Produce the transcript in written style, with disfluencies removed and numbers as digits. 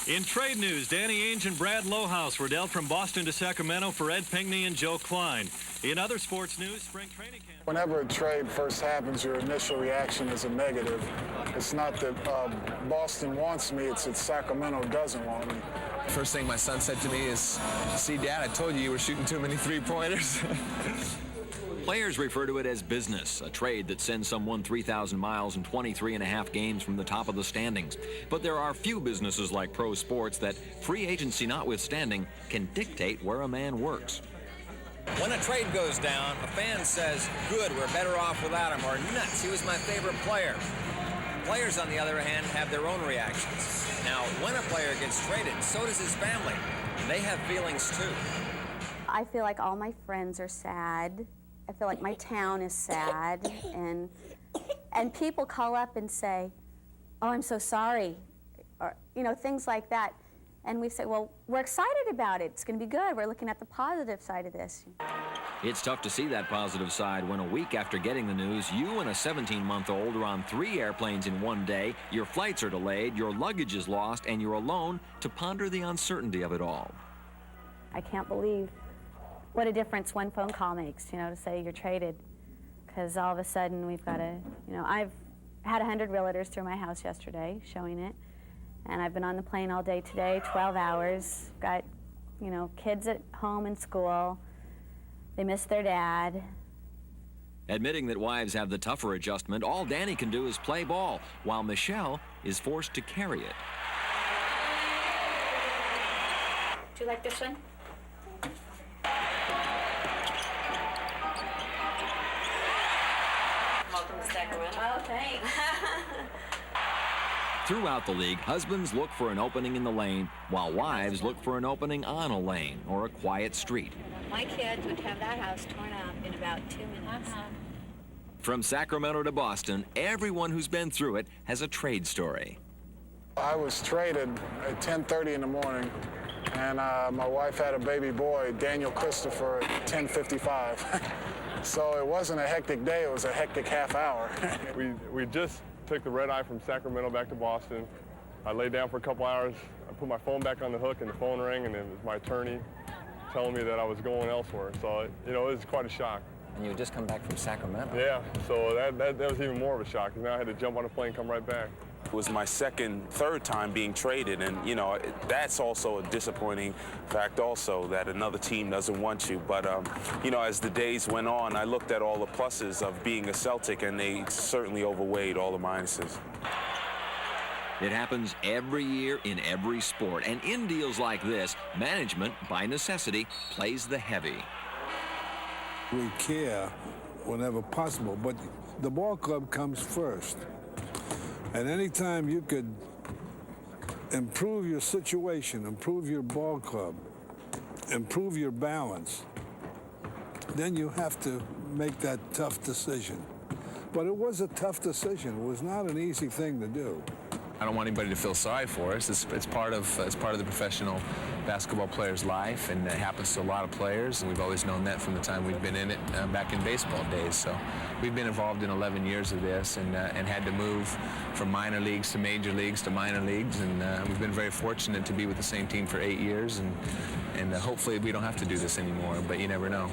In trade news, Danny Ainge and Brad Lohaus were dealt from Boston to Sacramento for Ed Pinckney and Joe Klein. In other sports news, spring training camp. Whenever a trade first happens, your initial reaction is a negative. It's not that Boston wants me, it's that Sacramento doesn't want me. First thing my son said to me is, "See, Dad, I told you were shooting too many three-pointers." Players refer to it as business, a trade that sends someone 3,000 miles and 23.5 games from the top of the standings. But there are few businesses like pro sports that, free agency notwithstanding, can dictate where a man works. When a trade goes down, a fan says, "Good, we're better off without him," or "Nuts, he was my favorite player." Players, on the other hand, have their own reactions. Now, when a player gets traded, so does his family. They have feelings too. I feel like all my friends are sad. I feel like my town is sad, and people call up and say, "Oh, I'm so sorry," or things like that. And we say, "Well, we're excited about it. It's going to be good. We're looking at the positive side of this." It's tough to see that positive side when a week after getting the news, you and a 17-month-old are on 3 airplanes in one day, your flights are delayed, your luggage is lost, and you're alone to ponder the uncertainty of it all. I can't believe what a difference one phone call makes, to say you're traded. Because all of a sudden we've got to, I've had 100 realtors through my house yesterday showing it. And I've been on the plane all day today, 12 hours. Got, kids at home and school. They miss their dad. Admitting that wives have the tougher adjustment, all Danny can do is play ball, while Michelle is forced to carry it. Do you like this one? Welcome to Sacramento. Oh, thanks. Throughout the league, husbands look for an opening in the lane, while wives look for an opening on a lane or a quiet street. My kids would have that house torn up in about 2 minutes. From Sacramento to Boston, everyone who's been through it has a trade story. I was traded at 10:30 in the morning, and my wife had a baby boy, Daniel Christopher, at 10:55. So it wasn't a hectic day, it was a hectic half hour. We just took the red eye from Sacramento back to Boston. I laid down for a couple hours. I put my phone back on the hook and the phone rang, and it was my attorney telling me that I was going elsewhere. So, it was quite a shock. And you had just come back from Sacramento. Yeah, so that was even more of a shock, because now I had to jump on a plane and come right back. It was my third time being traded, and that's also a disappointing fact also, that another team doesn't want you. But as the days went on, I looked at all the pluses of being a Celtic, and they certainly overweighed all the minuses. It happens every year in every sport, and in deals like this, management, by necessity, plays the heavy. We care whenever possible, but the ball club comes first. And anytime you could improve your situation, improve your ball club, improve your balance, then you have to make that tough decision. But it was a tough decision. It was not an easy thing to do. I don't want anybody to feel sorry for us. It's part of the professional basketball player's life, and it happens to a lot of players, and we've always known that from the time we've been in it back in baseball days. So we've been involved in 11 years of this, and had to move from minor leagues to major leagues to minor leagues, and we've been very fortunate to be with the same team for 8 years, and hopefully we don't have to do this anymore, but you never know.